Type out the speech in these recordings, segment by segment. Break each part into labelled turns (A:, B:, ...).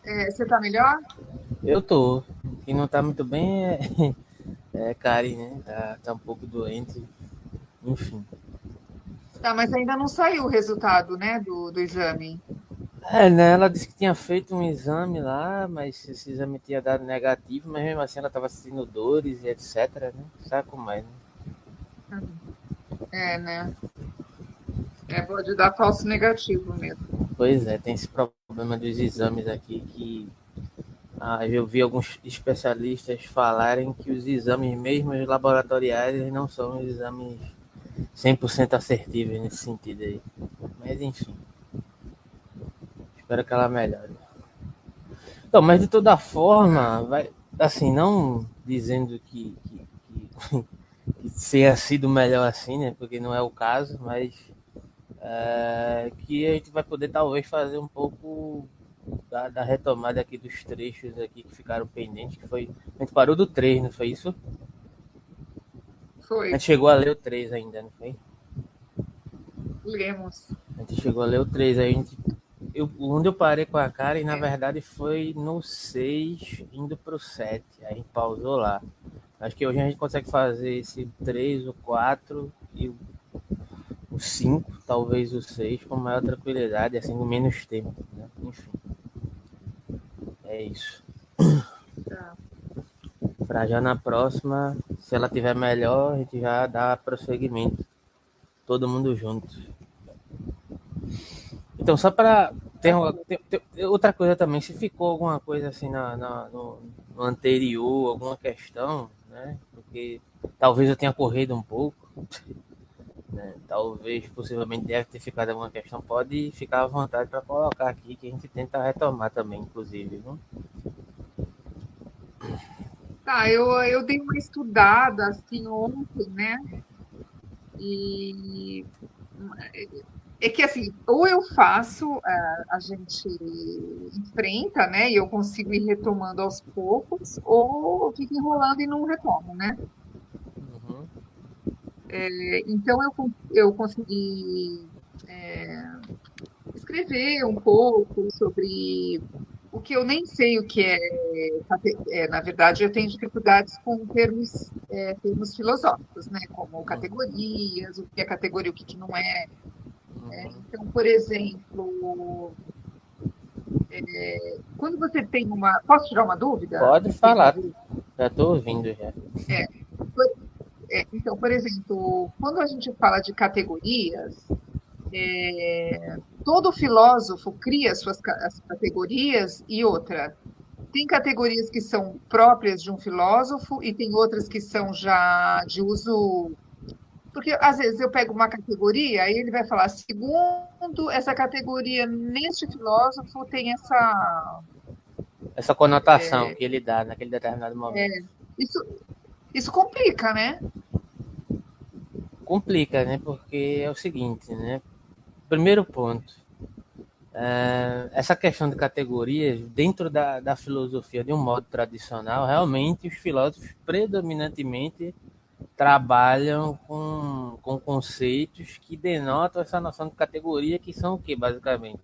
A: Você tá melhor?
B: Eu tô. Quem não tá muito bem é Kari, né? Tá um pouco doente. Enfim.
A: Tá, mas ainda não saiu o resultado, né, do exame.
B: É, né? Ela disse que tinha feito um exame lá, mas esse exame tinha dado negativo, mas mesmo assim ela tava sentindo dores e etc, né? Sabe como é, né?
A: É, né? Pode dar falso negativo mesmo.
B: Pois é, tem esse problema dos exames aqui que eu vi alguns especialistas falarem que os exames mesmo os laboratoriais eles não são os exames 100% assertivos nesse sentido aí. Mas enfim, espero que ela melhore. Então, mas de toda
A: Tá.
B: forma, vai, assim, não dizendo que tenha sido melhor assim, né? Porque não é o caso, mas que a gente vai poder talvez fazer um pouco da retomada aqui dos trechos aqui que ficaram pendentes, que foi. A gente parou do 3, não foi isso? A
A: Foi.
B: gente chegou a ler o 3 ainda, não foi?
A: Lemos.
B: A gente chegou a ler o 3 aí a gente. Onde eu parei com a cara, e na
A: É.
B: verdade foi no 6 indo pro 7. Aí a gente pausou lá. Acho que hoje a gente consegue fazer esse 3 o 4 e o 5 talvez o 6 com maior tranquilidade, assim, com menos tempo. Né? Enfim, é isso.
A: Tá.
B: Pra já na próxima, se ela tiver melhor, a gente já dá prosseguimento. Todo mundo junto. Então, só para ter,
A: Tá bom.
B: outra coisa também, se ficou alguma coisa assim no anterior, alguma questão, né? Porque talvez eu tenha corrido um pouco, né? Talvez, possivelmente, deve ter ficado alguma questão. Pode ficar à vontade para colocar aqui, que a gente tenta retomar também, inclusive. Viu?
A: Tá, eu dei uma estudada assim ontem, né? E é que assim, ou eu faço, a gente enfrenta, né? E eu consigo ir retomando aos poucos, ou eu fico enrolando e não retomo, né?
B: Uhum.
A: Então eu consegui escrever um pouco sobre o que eu nem sei o que é, na verdade, eu tenho dificuldades com termos filosóficos, né? Como categorias, o que é categoria, o que não é. Então, por exemplo, quando você tem uma. Posso tirar uma dúvida?
B: Pode
A: Tem uma
B: falar,
A: dúvida?
B: já estou ouvindo já.
A: É, por- então, por exemplo, quando a gente fala de categorias, todo filósofo cria as categorias e outra. Tem categorias que são próprias de um filósofo e tem outras que são já de uso. Porque às vezes eu pego uma categoria e ele vai falar, segundo essa categoria, neste filósofo tem essa.
B: Essa conotação que ele dá naquele determinado
A: é,
B: momento.
A: isso, isso complica, né?
B: Complica, né? Porque é o seguinte, né? Primeiro ponto, essa questão de categorias, dentro da filosofia de um modo tradicional, realmente os filósofos predominantemente trabalham com conceitos que denotam essa noção de categoria, que são o que, basicamente?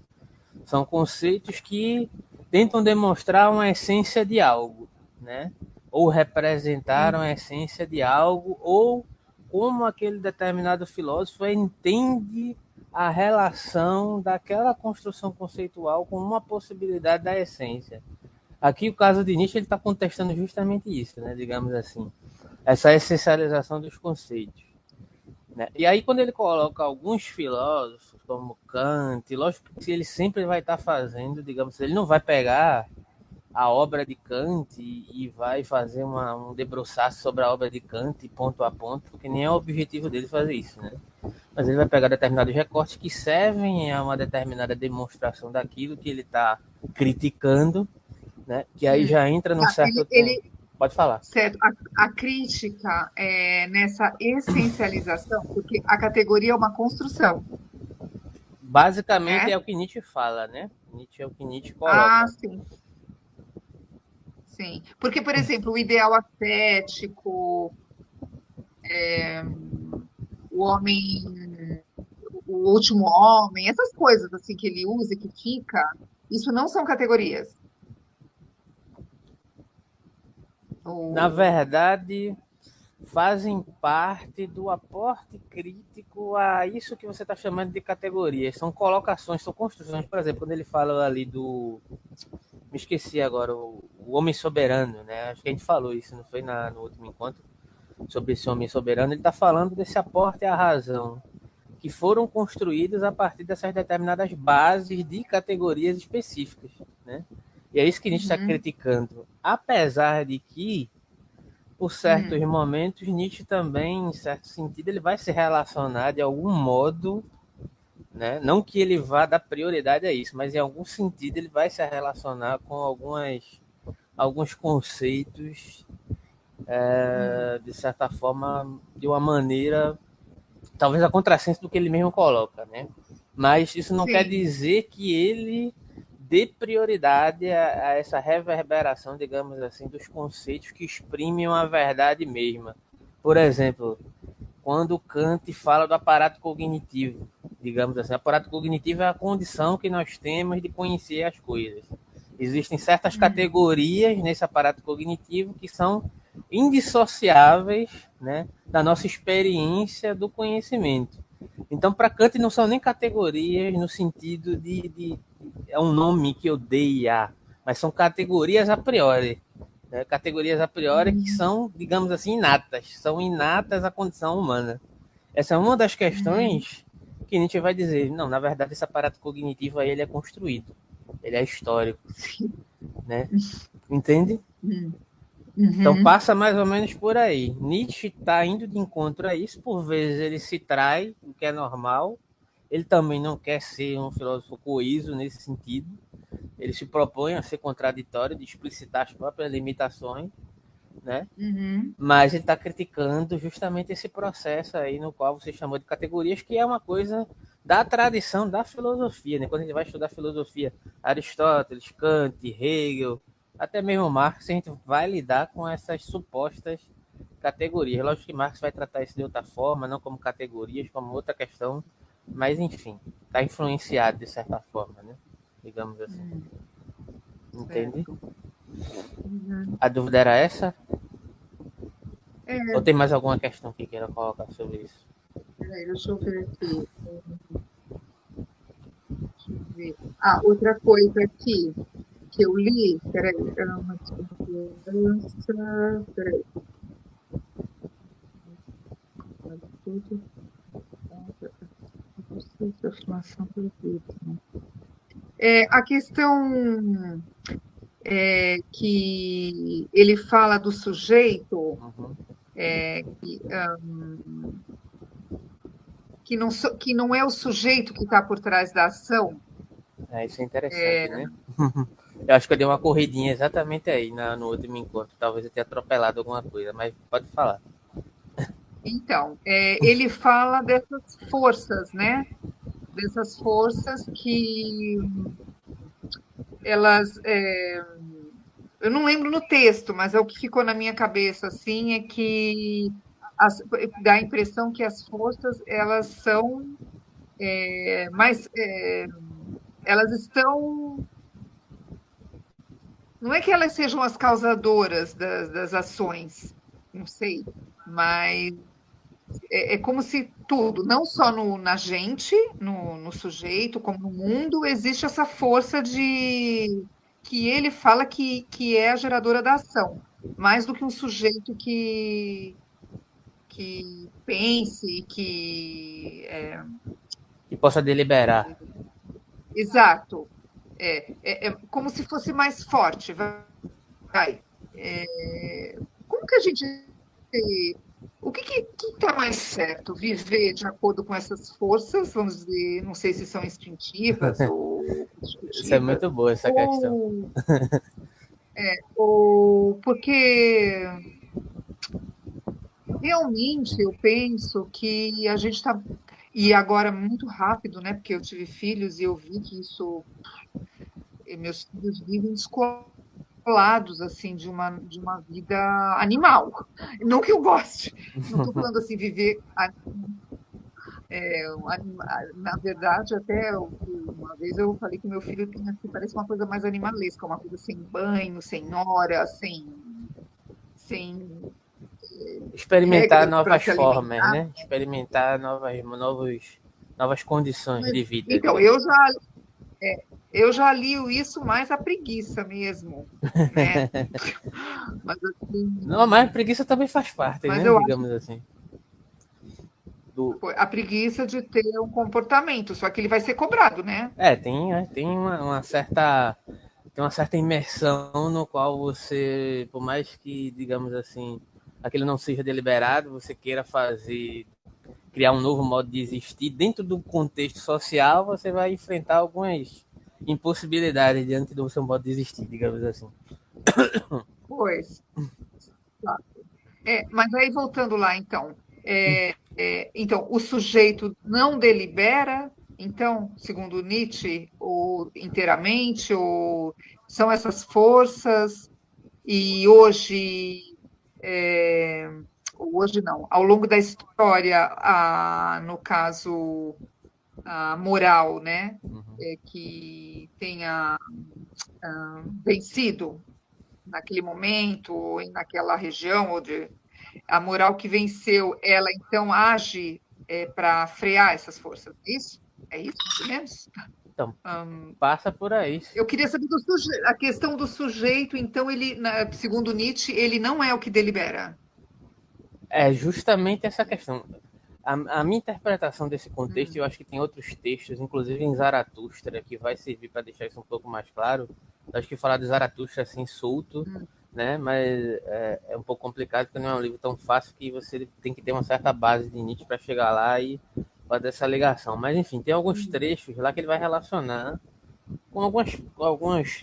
B: São conceitos que tentam demonstrar uma essência de algo, né? Ou representar uma
A: Uhum.
B: essência de algo, ou como aquele determinado filósofo entende a relação daquela construção conceitual com uma possibilidade da essência. Aqui o caso de Nietzsche ele está contestando justamente isso, né? Digamos assim, essa essencialização dos conceitos. Né? E aí, quando ele coloca alguns filósofos, como Kant, lógico que ele sempre vai estar fazendo, digamos, ele não vai pegar a obra de Kant e vai fazer um debruçar sobre a obra de Kant ponto a ponto, porque nem é o objetivo dele fazer isso, né? Mas ele vai pegar determinados recortes que servem a uma determinada demonstração daquilo que ele está criticando, né? Que aí
A: Hum.
B: já entra num
A: Tá,
B: certo tempo. Pode falar.
A: certo, a crítica é nessa essencialização, porque a categoria é uma construção,
B: Basicamente
A: né?
B: é o que Nietzsche fala, né? Nietzsche é o que Nietzsche
A: Ah,
B: coloca.
A: sim, sim. Porque, por exemplo, o ideal ascético, o homem, o último homem, essas coisas assim que ele usa e que fica, isso não são categorias.
B: Na
A: Ou...
B: verdade, fazem parte do aporte crítico a isso que você está chamando de categorias. São colocações, são construções. Por exemplo, quando ele fala ali do. Me esqueci agora, o homem soberano, né? Acho que a gente falou isso, não foi no último encontro, sobre esse homem soberano. Ele está falando desse aporte à razão, que foram construídos a partir dessas determinadas bases de categorias específicas, né? E é isso que a gente está
A: Uhum,
B: criticando. Apesar de que, por certos
A: uhum,
B: momentos, Nietzsche também, em certo sentido, ele vai se relacionar de algum modo, né? Não que ele vá dar prioridade a isso, mas em algum sentido ele vai se relacionar com alguns conceitos,
A: uhum.
B: de certa forma, de uma maneira, talvez a contrassenso do que ele mesmo coloca, né? Mas isso não quer
A: Sim.
B: dizer que ele dê prioridade a essa reverberação, digamos assim, dos conceitos que exprimem uma verdade mesma. Por exemplo, quando Kant fala do aparato cognitivo, digamos assim, o aparato cognitivo é a condição que nós temos de conhecer as coisas. Existem certas
A: Uhum,
B: categorias nesse aparato cognitivo que são indissociáveis, né, da nossa experiência do conhecimento. Então, para Kant, não são nem categorias no sentido de é um nome que eu dei a, mas são categorias a priori, né? Categorias a priori que
A: uhum,
B: são, digamos assim, inatas, são inatas à condição humana. Essa é uma das
A: uhum.
B: questões que a gente vai dizer, não, na verdade esse aparato cognitivo aí ele é construído, ele é histórico,
A: Sim.
B: né? Entende?
A: Uhum,
B: Então
A: uhum,
B: passa mais ou menos por aí. Nietzsche está indo de encontro a isso, por vezes ele se trai, o que é normal. Ele também não quer ser um filósofo coeso nesse sentido. Ele se propõe a ser contraditório, de explicitar as próprias limitações, né?
A: uhum.
B: Mas ele está criticando justamente esse processo aí no qual você chamou de categorias, que é uma coisa da tradição da filosofia, né? Quando a gente vai estudar filosofia, Aristóteles, Kant, Hegel, até mesmo Marx, a gente vai lidar com essas supostas categorias. Lógico que Marx vai tratar isso de outra forma, não como categorias, como outra questão, mas enfim, está influenciado de certa forma, né? Digamos assim.
A: Uhum.
B: Entende?
A: Certo. Uhum.
B: A dúvida era essa? Ou
A: É,
B: tem mais alguma questão que queira colocar sobre isso?
A: peraí, deixa eu ver aqui. Deixa eu ver. Ah, outra coisa aqui que eu li, peraí, era uma desconfiança, peraí, tudo, afirmação perfeita. É, a questão que ele fala do sujeito,
B: Uhum.
A: que não é o sujeito que está por trás da ação.
B: É, isso é interessante, né? Eu acho que eu dei uma corridinha exatamente aí no último encontro. Talvez eu tenha atropelado alguma coisa, mas pode falar.
A: Então, ele fala dessas forças, né? Dessas forças que elas, eu não lembro no texto, mas é o que ficou na minha cabeça, assim, é que dá a impressão que as forças elas são mais, elas estão, não é que elas sejam as causadoras das ações, não sei, mas é como se tudo, não só na gente, no sujeito, como no mundo, existe essa força de que ele fala que é a geradora da ação, mais do que um sujeito que pense,
B: Que possa deliberar.
A: exato, é como se fosse mais forte, vai. Como que a gente o que está mais certo? Viver de acordo com essas forças, vamos dizer, não sei se são instintivas ou
B: Isso é
A: constitutivas,
B: muito boa essa questão.
A: ou, ou porque realmente eu penso que a gente está. E agora muito rápido, né? Porque eu tive filhos e eu vi que isso. Meus filhos vivem descolados assim de uma vida animal. Não que eu goste, não estou falando assim, viver na verdade, até uma vez eu falei que meu filho tem assim, parece uma coisa mais animalesca, uma coisa sem banho, sem hora, sem
B: Experimentar
A: regras para
B: novas
A: se
B: formas,
A: alimentar.
B: né? Experimentar novas condições de vida,
A: Então,
B: digamos.
A: eu já alio isso mais à preguiça mesmo, né? Mas
B: Não, mas
A: assim,
B: preguiça também faz parte,
A: mas
B: né?
A: eu acho
B: Digamos assim. Do...
A: que a preguiça de ter um comportamento, só que ele vai ser cobrado, né?
B: Tem uma certa imersão no qual você, por mais que, digamos assim, aquilo não seja deliberado, você queira fazer, criar um novo modo de existir, dentro do contexto social, você vai enfrentar algumas impossibilidades diante do seu modo de existir, digamos assim.
A: Pois. Tá. Mas aí voltando lá, então, então o sujeito não delibera, então, segundo Nietzsche, ou inteiramente, ou são essas forças, e é, hoje não, ao longo da história, no caso, a moral, né, que tenha vencido naquele momento, ou naquela região, a moral que venceu, ela então age para frear essas forças. É isso, mais ou menos?
B: Então,
A: Hum,
B: passa por aí.
A: eu queria saber a questão do sujeito, então, segundo Nietzsche, ele não é o que delibera.
B: É justamente essa questão. A minha interpretação desse contexto, eu
A: Hum,
B: acho que tem outros textos, inclusive em Zaratustra, que vai servir para deixar isso um pouco mais claro. Eu acho que falar de Zaratustra assim solto,
A: hum,
B: né? Mas é um pouco complicado porque não é um livro tão fácil que você tem que ter uma certa base de Nietzsche para chegar lá e fazer essa ligação. Mas enfim, tem alguns
A: hum,
B: trechos lá que ele vai relacionar com algumas,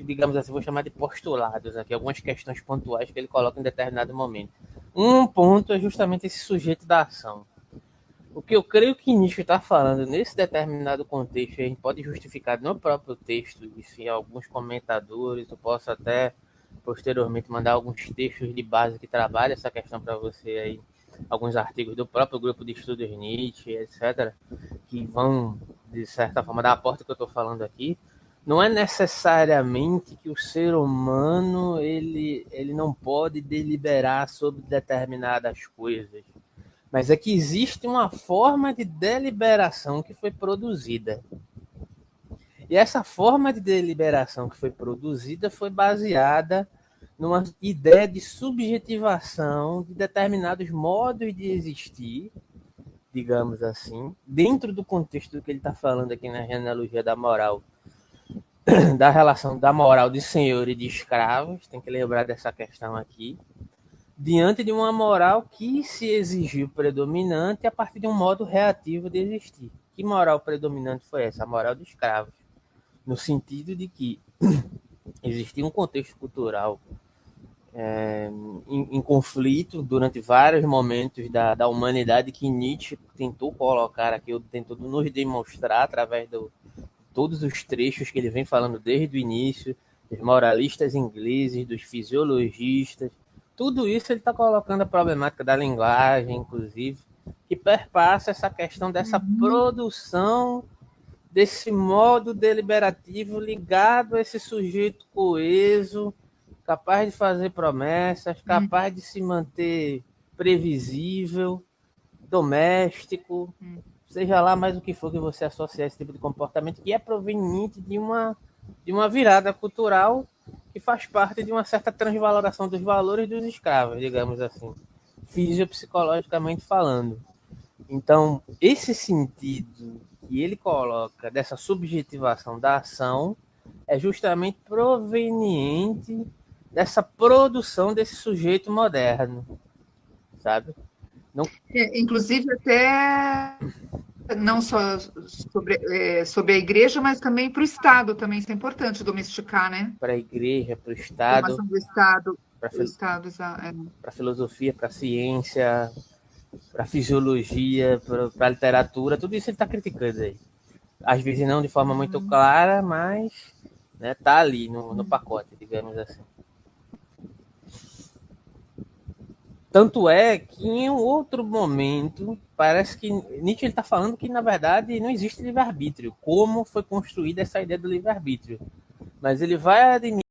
B: digamos assim, vou chamar de postulados aqui, algumas questões pontuais que ele coloca em determinado momento. Um ponto é justamente esse sujeito da ação. O que eu creio que Nietzsche está falando nesse determinado contexto, a gente pode justificar no próprio texto, e sim, alguns comentadores, eu posso até posteriormente mandar alguns textos de base que trabalham essa questão para você aí, alguns artigos do próprio grupo de estudos Nietzsche, etc., que vão, de certa forma, dar a porta que eu estou falando aqui. Não é necessariamente que o ser humano ele não pode deliberar sobre determinadas coisas, mas é que existe uma forma de deliberação que foi produzida. E essa forma de deliberação que foi produzida foi baseada numa ideia de subjetivação de determinados modos de existir, digamos assim, dentro do contexto do que ele está falando aqui na genealogia da moral, da relação da moral de senhor e de escravos, tem que lembrar dessa questão aqui, diante de uma moral que se exigiu predominante a partir de um modo reativo de existir. Que moral predominante foi essa? A moral dos escravos. No sentido de que existia um contexto cultural em conflito durante vários momentos da humanidade que Nietzsche tentou colocar aqui, tentou nos demonstrar através de todos os trechos que ele vem falando desde o início, dos moralistas ingleses, dos fisiologistas, tudo isso ele está colocando a problemática da linguagem, inclusive, que perpassa essa questão dessa
A: uhum,
B: produção desse modo deliberativo ligado a esse sujeito coeso, capaz de fazer promessas,
A: hum,
B: capaz de se manter previsível, doméstico,
A: hum.
B: seja lá mais o que for que você associar esse tipo de comportamento, que é proveniente de uma virada cultural que faz parte de uma certa transvaloração dos valores dos escravos, digamos assim, fisiopsicologicamente falando. Então, esse sentido que ele coloca dessa subjetivação da ação é justamente proveniente dessa produção desse sujeito moderno, sabe? Não
A: Inclusive, até não só sobre a igreja, mas também para o Estado, também isso é importante domesticar, né?
B: para a igreja, para o Estado,
A: Formação do Estado,
B: para
A: o Estado,
B: a filosofia, para a ciência, para a fisiologia, para a literatura, tudo isso ele está criticando aí. Às vezes não de forma muito
A: Uhum.
B: clara, mas né, tá ali no pacote, digamos assim. Tanto é que em um outro momento, parece que Nietzsche está falando que, na verdade, não existe livre-arbítrio. Como foi construída essa ideia do livre-arbítrio? Mas ele vai admitir